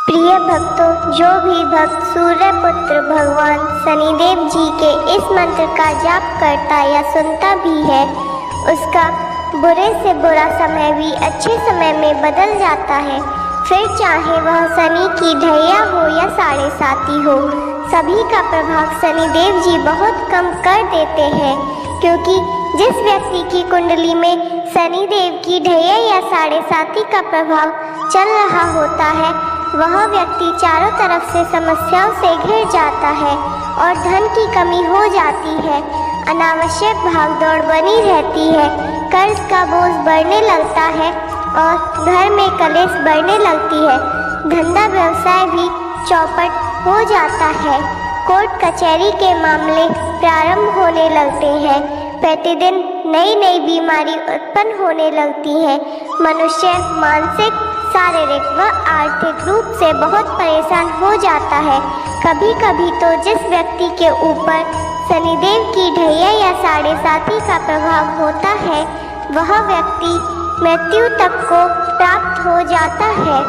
प्रिय भक्तों, जो भी भक्त सूर्यपुत्र भगवान शनिदेव जी के इस मंत्र का जाप करता या सुनता भी है, उसका बुरे से बुरा समय भी अच्छे समय में बदल जाता है। फिर चाहे वह शनि की ढैया हो या साढ़े साती हो, सभी का प्रभाव शनिदेव जी बहुत कम कर देते हैं। क्योंकि जिस व्यक्ति की कुंडली में शनिदेव की ढैया या साढ़े साती का प्रभाव चल रहा होता है, वह व्यक्ति चारों तरफ से समस्याओं से घिर जाता है और धन की कमी हो जाती है। अनावश्यक भागदौड़ बनी रहती है, कर्ज का बोझ बढ़ने लगता है और घर में कलेश बढ़ने लगती है। धंधा व्यवसाय भी चौपट हो जाता है। कोर्ट कचहरी के मामले प्रारंभ होने लगते हैं। प्रतिदिन नई नई बीमारी उत्पन्न होने लगती है। मनुष्य मानसिक, शारीरिक व आर्थिक रूप से बहुत परेशान हो जाता है। कभी कभी तो जिस व्यक्ति के ऊपर शनिदेव की ढैया या साढ़े साती का प्रभाव होता है, वह व्यक्ति मृत्यु तक को प्राप्त हो जाता है।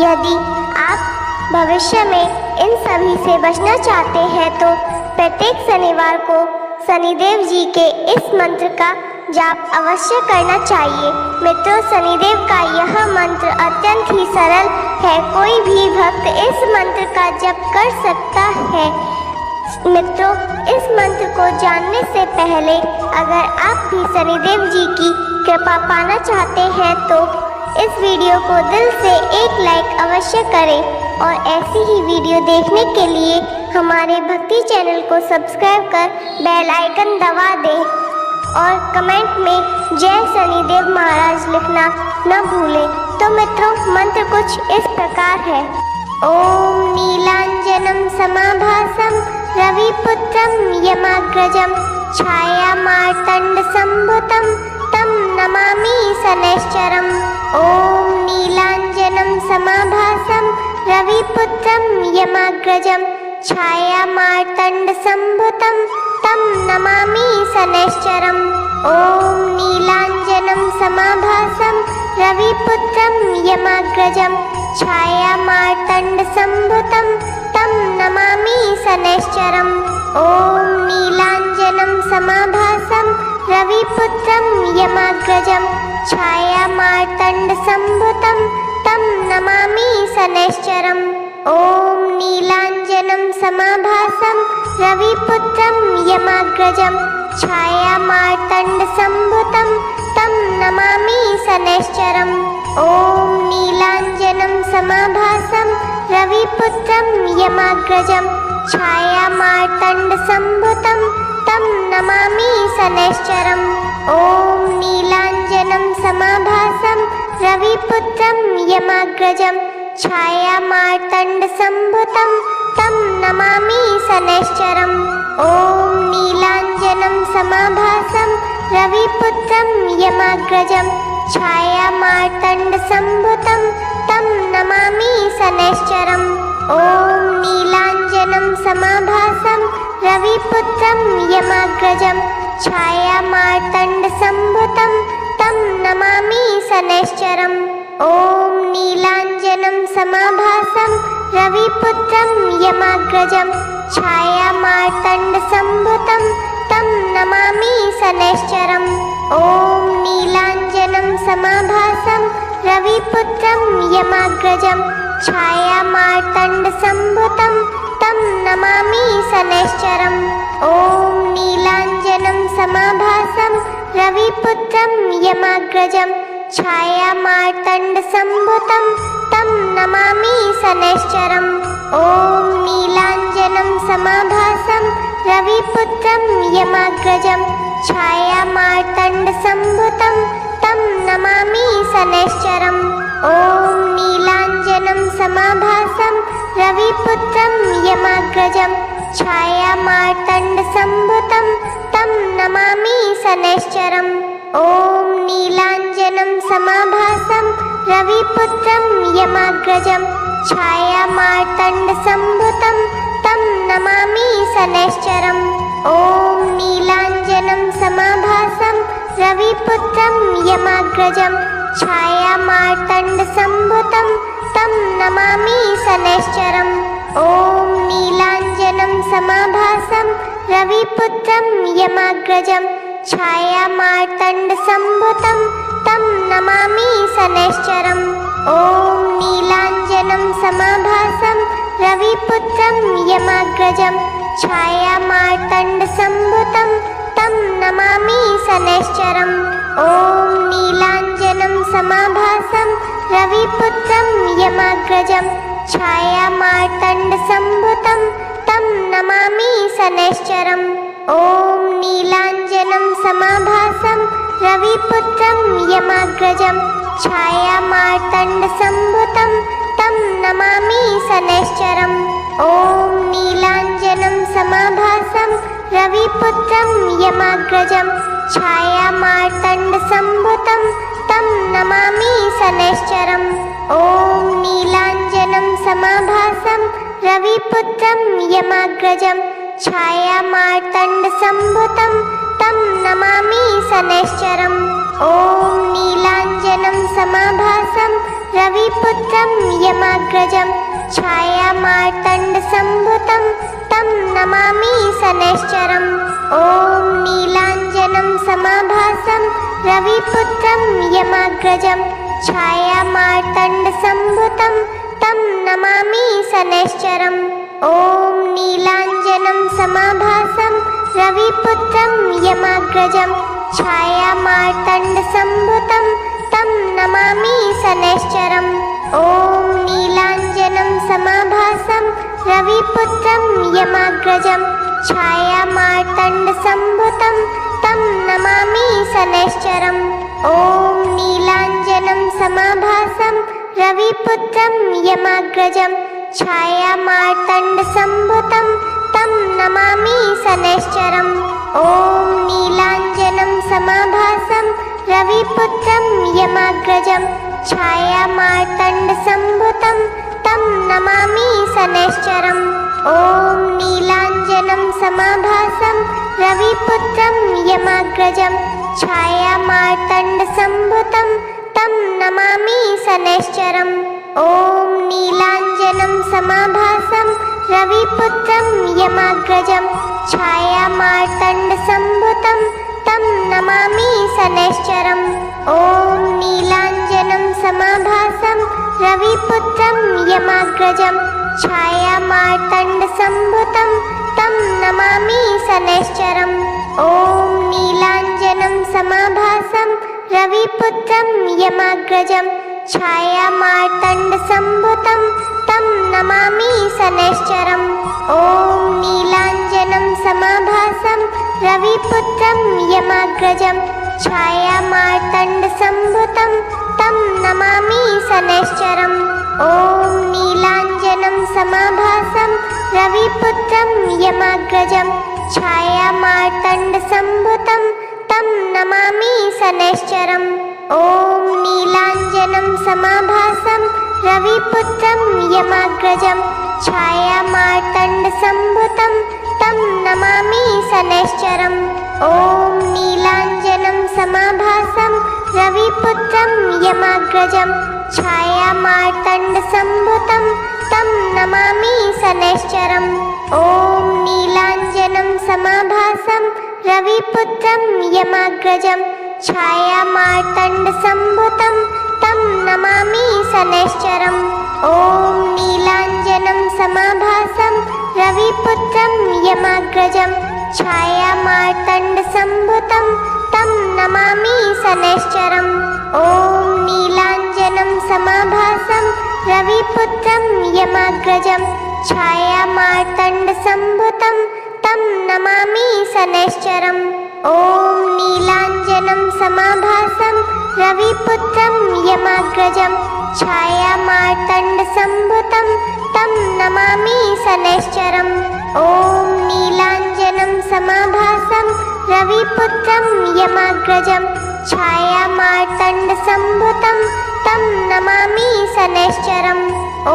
यदि आप भविष्य में इन सभी से बचना चाहते हैं तो प्रत्येक शनिवार को शनिदेव जी के इस मंत्र का जाप अवश्य करना चाहिए। मित्रों, शनिदेव का यह मंत्र अत्यंत ही सरल है। कोई भी भक्त इस मंत्र का जप कर सकता है। मित्रों, इस मंत्र को जानने से पहले अगर आप भी शनिदेव जी की कृपा पाना चाहते हैं तो इस वीडियो को दिल से एक लाइक अवश्य करें और ऐसी ही वीडियो देखने के लिए हमारे भक्ति चैनल को सब्सक्राइब कर बेल आइकन दबा दें और कमेंट में जय शनिदेव महाराज लिखना न भूलें। तो मित्रों, मंत्र कुछ इस प्रकार है। ओम नीलांजनम समाभासम रविपुत्रम यमाग्रजम छाया मार्तंड संभुतम तम नमामि शनैश्चरम। ओम नीलांजनम समाभासम रविपुत्रम यमाग्रजम छाया मार्तंड संभुतम तम नमामि शनैश्चरम। ओम नीलांजनम समाभासम रविपुत्रम यमाग्रजम छाया मार्तंड संभुतम तम नमामि शनैश्चरम। ओम नीलांजनम समाभासम रविपुत्रम यमाग्रजम छाया मार्तंड संभुतम तम नमामि शनैश्चरम। ओम नीलांजनम समाभासम रविपुत्रम यमाग्रजम छाया मार्तंड संभुतम तम नमामि शनैश्चरम। ओम नीलांजनम समाभासम रविपुत्रम यमाग्रजम छाया मार्तंड संभुतम तम नमामि शनैश्चरम। ओम नीलांजनम समाभासम रविपुत्रम यमाग्रजम छाया मार्तंड संभुतम तम नमामि शनैश्चरम। ओम नीलांजनम समाभासम रविपुत्रम यमाग्रजम छाया मार्तंड संभुतम तम नमामि शनैश्चरम। ओम नीलांजनम समाभासम रविपुत्रम यमाग्रजम छाया मार्तंड संभुतम तम नमामि शनैश्चरम। ओम नीलांजनम समाभासम रविपुत्रम यमाग्रजम छाया मार्तंड संभुतम तम नमामि शनैश्चरम। ओम नीलांजनम समाभासम रविपुत्रम यमाग्रजम छाया मार्तंड संभुतम तम नमामि शनैश्चरम। ओम नीलांजनम समाभासम रविपुत्रम यमाग्रजम छाया मार्तंड संभुतम तम नमामि शनैश्चरम। ओम नीलांजनम समाभासम रविपुत्रम यमाग्रजम छाया मार्तंड संभुतम तम नमामि शनैश्चरम। ओम नीलांजनम समाभासम रविपुत्रम यमाग्रजम छाया मार्तंड संभुतम तम नमामि शनैश्चरम। ओम नीलांजनम समाभासम रविपुत्रम यमाग्रजम छाया मार्तंड संभुतम तम नमामि शनैश्चरम। ओम नीलांजनम समाभासम रविपुत्रम यमाग्रजम छाया मार्तंड संभुतम तम नमामि शनैश्चरम्। ॐ नीलाञ्जनं समाभासं रविपुत्रं यमाग्रजं छायामार्तण्डसम्भुतं तं नमामि शनैश्चरम्। ॐ नीलाञ्जनं समाभासं रविपुत्रं यमाग्रजं छायामार्तण्डसम्भुतं तं नमामि शनैश्चरम्। ॐ नीलाञ्जनं समाभासं रविपुत्रं यमाग्रजं छायामार्तण्डसम्भुतं तं नमामि शनैश्चरम्। ॐ नीलाञ्जनं समाभासं रविपुत्रं यमाग्रजं छायामार्तण्डसम्भुतं तं नमामि शनैश्चरम्। ॐ नीलाञ्जनं समाभासं रविपुत्रं यमाग्रजं छायामार्तण्डसम्भुतं तं नमामि शनैश्चरम्। ॐ नीलाञ्जनं समाभासं रविपुत्रं यमाग्रजं छायामार्तण्डसम्भुतं तं नमामि शनैश्चरम्। ॐ नीलाञ्जनं समाभासं रविपुत्रं यमाग्रजं छायामार्तण्डसम्भुतं तं नमामि शनैश्चरम्। ॐ नीलाञ्जनं समाभासं रविपुत्रं यमाग्रजं छायामार्तण्डसम्भुतं तं नमामि शनैश्चरम्। ॐ नीलाञ्जनं समाभासं रविपुत्रं यमाग्रजं छायामार्तण्डसम्भुतं तं नमामि शनैश्चरम्। ॐ नीलाञ्जनं समाभासं रविपुत्रं यमाग्रजं छायामार्तण्डसम्भुतं तं नमामि शनैश्चरम्। ॐ नीलाञ्जनं समाभासं रविपुत्रं यमाग्रजं छायामार्तण्डसम्भुतं तं नमामि शनैश्चरम्। ॐ नीलाञ्जनं समाभासं रविपुत्रं यमाग्रजं छायामार्तण्डसम्भुतं तं नमामि शनैश्चरम्। ॐ नीलाञ्जनं समाभासं रविपुत्रं यमाग्रजं छायामार्तण्डसम्भुतं तं नमामि शनैश्चरम्। ॐ नीलाञ्जनं समाभासं रविपुत्रं यमाग्रजं छायामार्तण्डसम्भुतं तं नमामि शनैश्चरम्। ॐ नीलाञ्जनं समाभासं रविपुत्रं यमाग्रजं छायामार्तण्डसम्भुतं तं नमामि शनैश्चरम्। ॐ नीलाञ्जनं समाभासं रविपुत्रं यमाग्रजं छायामार्तण्डसम्भुतं तं नमामि शनैश्चरम्। ॐ नीलाञ्जनं समाभासं रविपुत्रं यमाग्रजं छायामार्तण्डसम्भुतं तं नमामि शनैश्चरम्। ॐ नीलाञ्जनं समाभासं रविपुत्रं यमाग्रजं छायामार्तण्डसम्भुतं तं नमामि शनैश्चरम्। ॐ नीलाञ्जनं समाभासं रविपुत्रं यमाग्रजं छायामार्तण्डसम्भुतं तं नमामि शनैश्चरम्। ॐ नीलाञ्जनं समाभासं रविपुत्रं यमाग्रजं छायामार्तण्डसम्भुतं तं नमामि शनैश्चरम्। ॐ नीलाञ्जनं समाभासं रविपुत्रं यमाग्रजं छायामार्तण्डसम्भुतं तं नमामि शनैश्चरम्। ॐ नीलाञ्जनं समाभासं रविपुत्रं यमाग्रजं छायामार्तण्डसम्भुतं तं नमामि शनैश्चरम्। ॐ नीलाञ्जनं समाभासं रविपुत्रं यमाग्रजं छायामार्तण्डसम्भुतं तं नमामि शनैश्चरम्। ॐ नीलाञ्जनं समाभासं रविपुत्रं यमाग्रजं छायामार्तण्डसम्भुतं तं नमामि शनैश्चरम्। ॐ नीलाञ्जनं समाभासं रविपुत्रं यमाग्रजं छायामार्तण्डसम्भुतं तं नमामि शनैश्चरम्। ॐ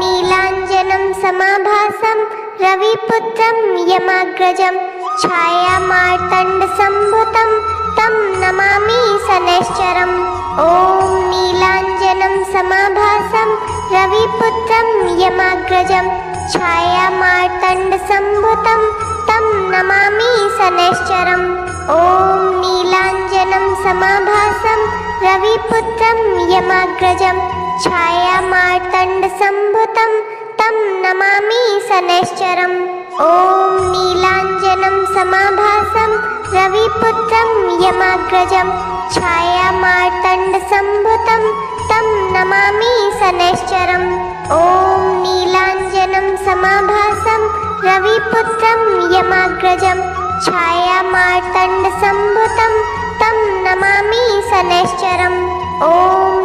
नीलाञ्जनं समाभासं रविपुत्रं यमाग्रजं छायामार्तण्डसम्भुतं तं नमामि शनैश्चरम्। ॐ नीलाञ्जनं समाभासं रविपुत्रं यमाग्रजं छायामार्तण्डसम्भुतं तं नमामि शनैश्चरम् ॐ नीलाञ्जनं समाभासं रविपुत्रं यमाग्रजं छायामार्तण्डसम्भुतं तं नमामि शनैश्चरम् ॐ नीलाञ्जनं समाभासं रविपुत्रं यमाग्रजं छायामार्तण्डसम्भुतं तं नमामि शनैश्चरम् ॐ नीलाञ्जनं समाभासं रविपुत्रं यमाग्रजं छायामार्तण्डसम्भुतं तं नमामि शनैश्चरम् ॐ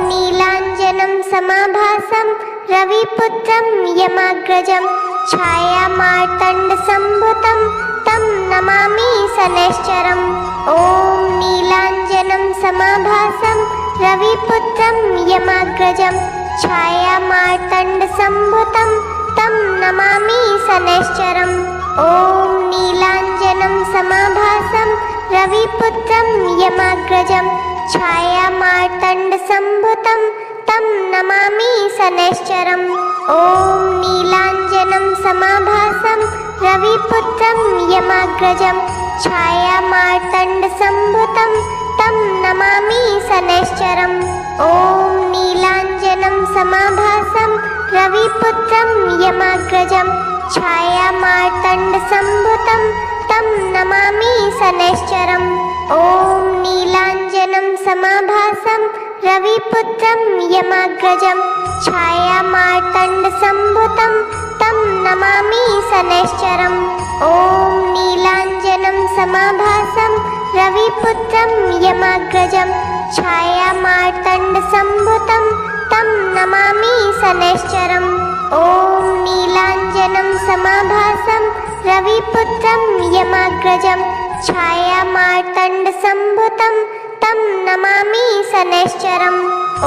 नीलाञ्जनं समाभासं रविपुत्रं यमाग्रजं छायामार्तण्डसम्भुतं तं नमामि शनैश्चरम् ॐ नीलाञ्जनं समाभासं रविपुत्रं यमाग्रजं छायामार्तण्डसम्भुतं तं नमामि शनैश्चरम् ॐ नीलाञ्जनं समाभासं रविपुत्रं यमाग्रजं छायामार्तण्डसम्भुतं तं नमामि शनैश्चरम् ॐ नीलाञ्जनं समाभासं रविपुत्रं यमाग्रजं छायामार्तण्डसम्भुतं तं नमामि शनैश्चरम् ॐ नीलाञ्जनं समाभासं रविपुत्रं यमाग्रजं छायामार्तण्डसम्भुतं तं नमामि शनैश्चरम् ॐ नीलाञ्जनं समाभासं रविपुत्रं यमाग्रजं छायामार्तण्डसम्भुतं तं नमामि शनैश्चरम् ॐ नीलाञ्जनं समाभासं रविपुत्रं यमाग्रजं छायामार्तण्डसम्भुतं तं नमामि शनैश्चरम् ॐ नीलाञ्जनं समाभासं रविपुत्रं यमाग्रजं छायामार्तण्डसम्भुतं तं नमामि शनैश्चरम् ॐ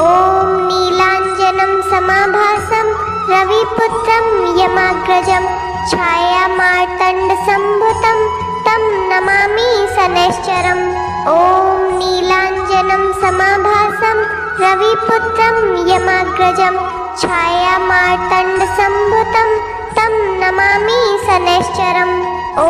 नीलाञ्जनं समाभासं रविपुत्रं यमाग्रजं छायामार्तण्डसम्भुतं तं नमामि शनैश्चरम् ॐ नीलाञ्जनं समाभासं रविपुत्रं यमाग्रजं छायामार्तण्डसम्भुतं तं नमामि शनैश्चरम् ॐ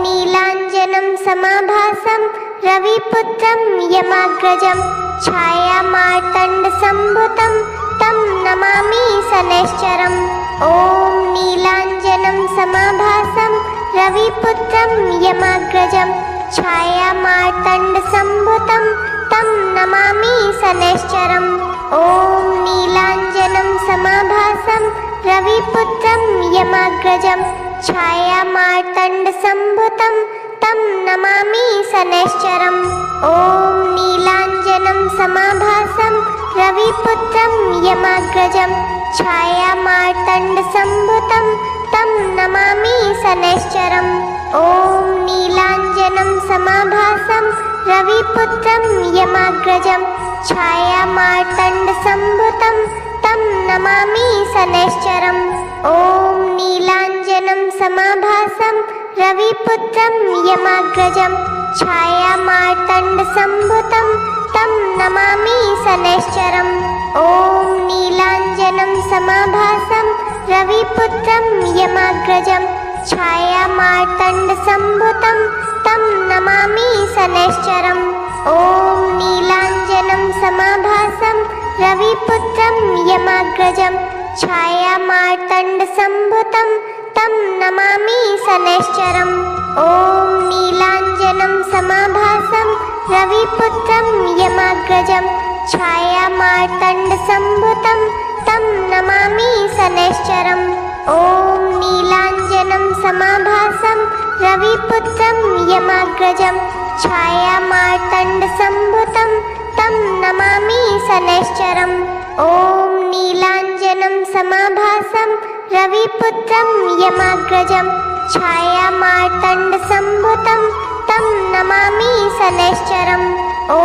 नीलाञ्जनं समाभासं रविपुत्रं यमाग्रजं छायामार्तण्डसम्भुतं तं नमामि शनैश्चरम् ॐ नीलाञ्जनं समाभासं रविपुत्रं यमाग्रजं छायामार्तण्डसम्भुतं तं नमामि शनैश्चरम् ॐ नीलाञ्जनं समाभासं रविपुत्रं यमाग्रजं छायामार्तण्डसम्भुतं तं नमामि शनैश्चरम् ॐ नीलाञ्जनं समाभासं रविपुत्रं यमाग्रजं छायामार्तण्डसम्भुतं तं नमामि शनैश्चरम् ॐ नीलाञ्जनं समाभासं रविपुत्रं यमाग्रजं छायामार्तण्डसम्भुतं तं नमामि शनैश्चरम् ॐ नीलाञ्जनं समाभासं रविपुत्रं यमाग्रजं छायामार्तण्डसम्भुतं तं नमामि शनैश्चरम् ॐ नीलाञ्जनं समाभासं रविपुत्रं यमाग्रजं छायामार्तण्डसम्भुतं तं नमामि शनैश्चरम् ॐ नीलाञ्जनं समाभासं रविपुत्रं यमाग्रजं छायामार्तण्डसम्भुतं तं नमामि शनैश्चरम् ॐ नीलाञ्जनं समाभासं रविपुत्रं यमाग्रजं छायामार्तण्डसम्भुतं तं नमामि शनैश्चरम् ॐ नीलाञ्जनं समाभासं रविपुत्रं यमाग्रजं छायामार्तण्डसम्भुतं तं नमामि शनैश्चरम् ॐ नीलाञ्जनं समाभासं रविपुत्रं यमाग्रजं छायामार्तण्डसम्भुतं तं नमामि शनैश्चरम् ॐ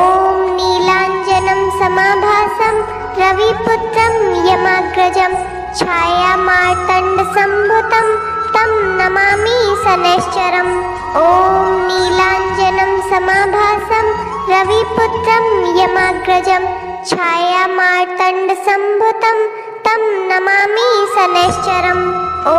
नीलाञ्जनं समाभासं रविपुत्रं यमाग्रजं छायामार्तण्डसम्भुतं तं नमामि शनैश्चरम् ॐ नीलाञ्जनं समाभासं रविपुत्रं यमाग्रजं छायामार्तण्डसम्भुतं तं नमामि शनैश्चरम् ॐ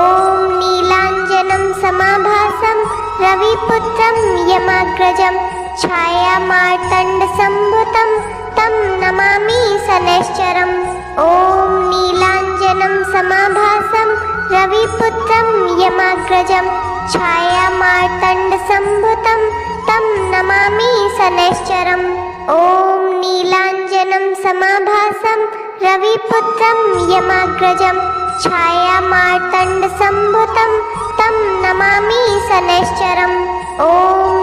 नीलाञ्जनं समाभासं रविपुत्रं यमाग्रजं छायामार्तण्डसम्भुतं तं नमामि शनैश्चरम् ॐ नीलाञ्जनं समाभासं रविपुत्रं यमाग्रजं छायामार्तण्डसम्भुतं तं नमामि शनैश्चरम् ॐ नीलाञ्जनं समाभासं रविपुत्रं यमाग्रजं छायामार्तण्डसम्भुतं तं नमामि शनैश्चरम् ॐ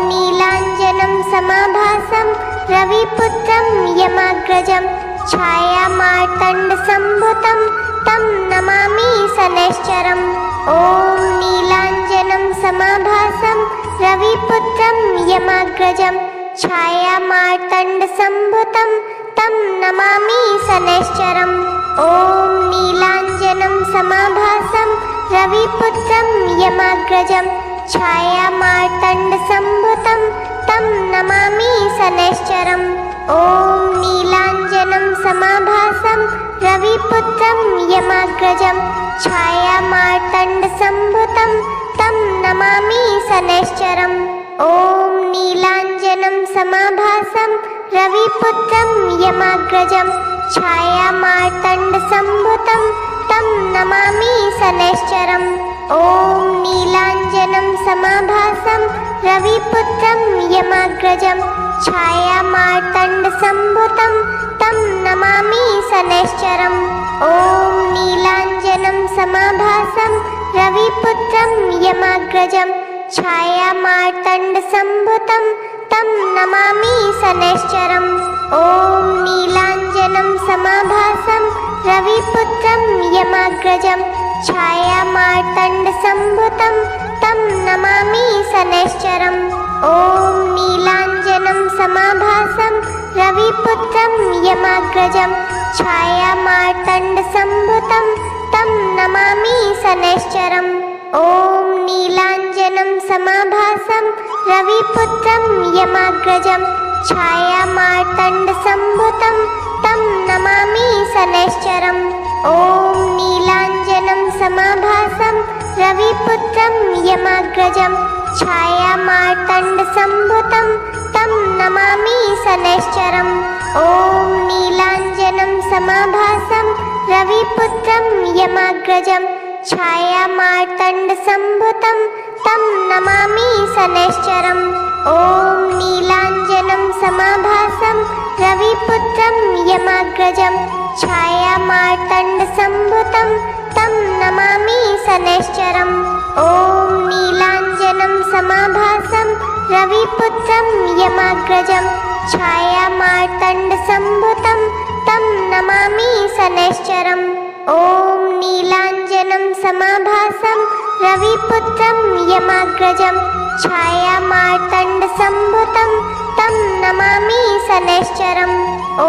नीलाञ्जनं समाभासं रविपुत्रं यमाग्रजं छायामार्तण्डसम्भुतं तं नमामि शनैश्चरम् ॐ नीलाञ्जनं समाभासं रविपुत्रं यमाग्रजं छायामार्तण्डसम्भुतं तं नमामि शनैश्चरम् ॐ नीलाञ्जनं समाभासं रविपुत्रं यमाग्रजं छायामार्तण्डसम्भुतं तं नमामि शनैश्चरम् ॐ नीलाञ्जनं समाभासं रविपुत्रं यमाग्रजं छायामार्तण्डसम्भुतं तं नमामि शनैश्चरम् ॐ नीलाञ्जनं समाभासं रविपुत्रं यमाग्रजं छायामार्तण्डसम्भुतं तं नमामि शनैश्चरम् ॐ नीलाञ्जनं समाभासं रविपुत्रं यमाग्रजं छायामार्तण्डसम्भुतं तं नमामि शनैश्चरम् ॐ नीलाञ्जनं समाभासं रविपुत्रं यमाग्रजं छायामार्तण्डसम्भुतं तं नमामि शनैश्चरम् ॐ नीलाञ्जनं समाभासं रविपुत्रं यमाग्रजं छायामार्तण्डसम्भुतं तं नमामि शनैश्चरम् ॐ नीलाञ्जनं समाभासं रविपुत्रं यमाग्रजं छायामार्तण्डसम्भुतं तं नमामि शनैश्चरम् ॐ नीलाञ्जनं समाभासं रविपुत्रं यमाग्रजं छायामार्तण्डसम्भुतं तं नमामि शनैश्चरम् ॐ नीलाञ्जनं समाभासं रविपुत्रं यमाग्रजं छायामार्तण्डसम्भुतं तं नमामि शनैश्चरम् ॐ नीलाञ्जनं समाभासं रविपुत्रं यमाग्रजं छायामार्तण्डसम्भुतं तं नमामि शनैश्चरम् ॐ नीलाञ्जनं समाभासं रविपुत्रं यमाग्रजं छायामार्तण्डसम्भुतं तं नमामि शनैश्चरम् ॐ नीलाञ्जनं समाभासं रविपुत्रं यमाग्रजं छायामार्तण्डसम्भुतं तं नमामि शनैश्चरम् ॐ नीलाञ्जनं समाभासं रविपुत्रं यमाग्रजं छायामार्तण्डसम्भुतं तं नमामि शनैश्चरम् ॐ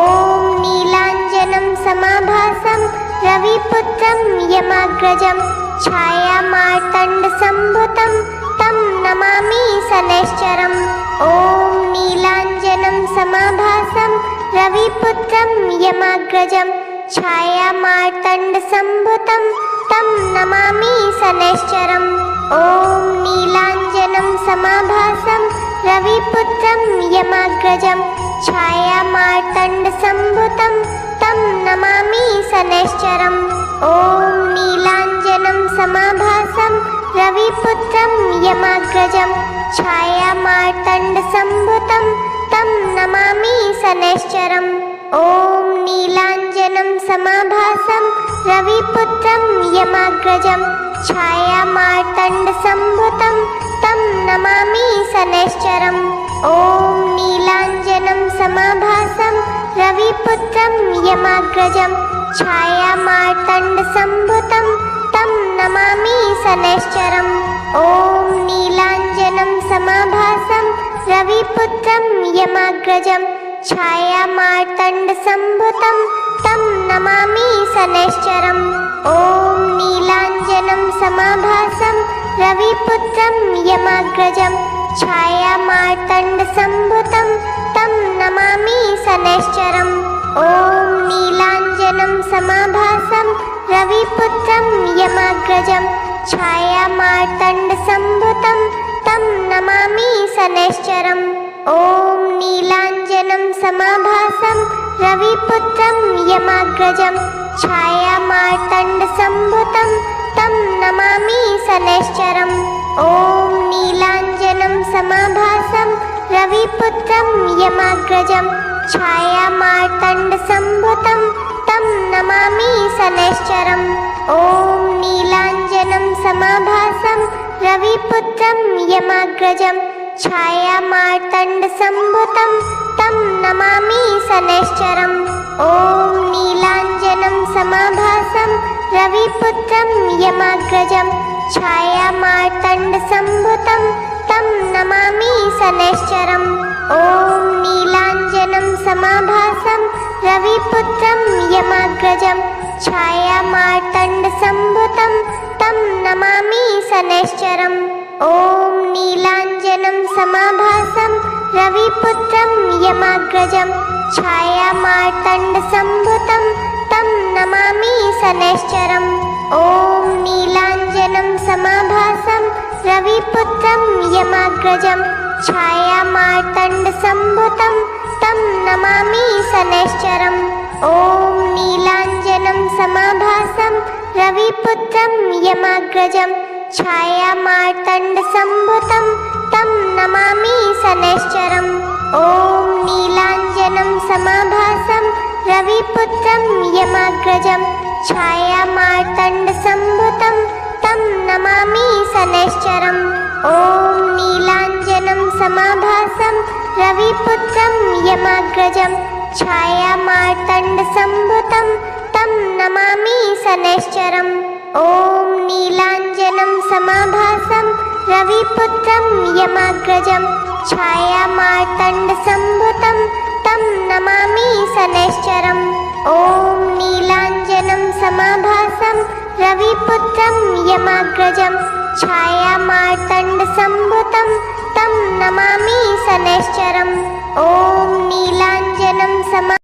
नीलाञ्जनं समाभासं रविपुत्रं यमाग्रजं छायामार्तण्डसम्भुतं तं नमामि शनैश्चरम् ॐ नीलाञ्जनं समाभासं रविपुत्रं यमाग्रजं छायामार्तण्डसम्भुतं तं नमामि शनैश्चरम् ॐ नीलाञ्जनं समाभासं रविपुत्रं यमाग्रजं छायामार्तण्डसम्भुतं तं नमामि शनैश्चरम् ॐ नीलाञ्जनं समाभासं रविपुत्रं यमाग्रजं छायामार्तण्डसम्भुतं तं नमामि शनैश्चरम् ॐ नीलाञ्जनं समाभासं रविपुत्रं यमाग्रजं छायामार्तण्डसम्भुतं तं नमामि शनैश्चरम् ॐ नीलाञ्जनं समाभासं रविपुत्रं यमाग्रजं छायामार्तण्डसम्भुतं तं नमामि शनैश्चरम् ॐ नीलाञ्जनं समाभासं रविपुत्रं यमाग्रजं छायामार्तण्डसम्भुतं तं नमामि शनैश्चरम् ॐ नीलाञ्जनं समाभासं रविपुत्रं यमाग्रजं छायामार्तण्डसम्भुतं तं नमामि शनैश्चरम् ॐ नीलाञ्जनं समाभासं रविपुत्रं यमाग्रजं छायामार्तण्डसम्भुतं तं नमामि शनैश्चरम् ॐ नीलाञ्जनं समाभासं रविपुत्रं यमाग्रजं छायामार्तण्डसम्भुतं तं नमामि शनैश्चरम् ॐ नीलाञ्जनं समाभासं रविपुत्रं यमाग्रजं छायामार्तण्डसम्भुतं तं नमामि शनैश्चरम् ॐ नीलाञ्जनं समाभासं रविपुत्रं यमाग्रजं छायामार्तण्डसम्भुतं तं नमामि शनैश्चरम् ॐ नीलाञ्जनं समाभासं रविपुत्रं यमाग्रजं छायामार्तण्डसम्भुतं तं नमामि शनैश्चरम् ॐ नीलाञ्जनं समाभासं रविपुत्रं यमाग्रजं छायामार्तण्डसम्भुतं तं नमामि शनैश्चरम् ॐ नीलाञ्जनं समाभासं रविपुत्रं यमाग्रजं छायामार्तण्डसम्भुतं तं नमामि शनैश्चरम् ॐ नीलाञ्जनं समाभासं रविपुत्रं यमाग्रजं छायामार्तण्डसम्भुतं तं नमामि शनैश्चरम् ॐ नीलाञ्जनं समाभासं रविपुत्रं यमाग्रजं छायामार्तण्डसम्भुतं तं नमामि शनैश्चरम् ॐ नीलाञ्जनं समाभासं रविपुत्रं यमाग्रजं छायामार्तण्डसम्भुतं तं नमामि शनैश्चरम् ॐ नीलाञ्जनं समाभासं रविपुत्रं यमाग्रजं छायामार्तण्डसम्भुतं तं नमामि शनैश्चरम् ॐ नीलाञ्जनं समाभासं रविपुत्रं यमाग्रजं छायामार्तण्डसम्भुतं तं नमामि शनैश्चरम् ॐ नीलाञ्जनं समाभासं रविपुत्रं यमाग्रजं छायामार्तण्डसम्भुतं तं नमामि शनैश्चरम्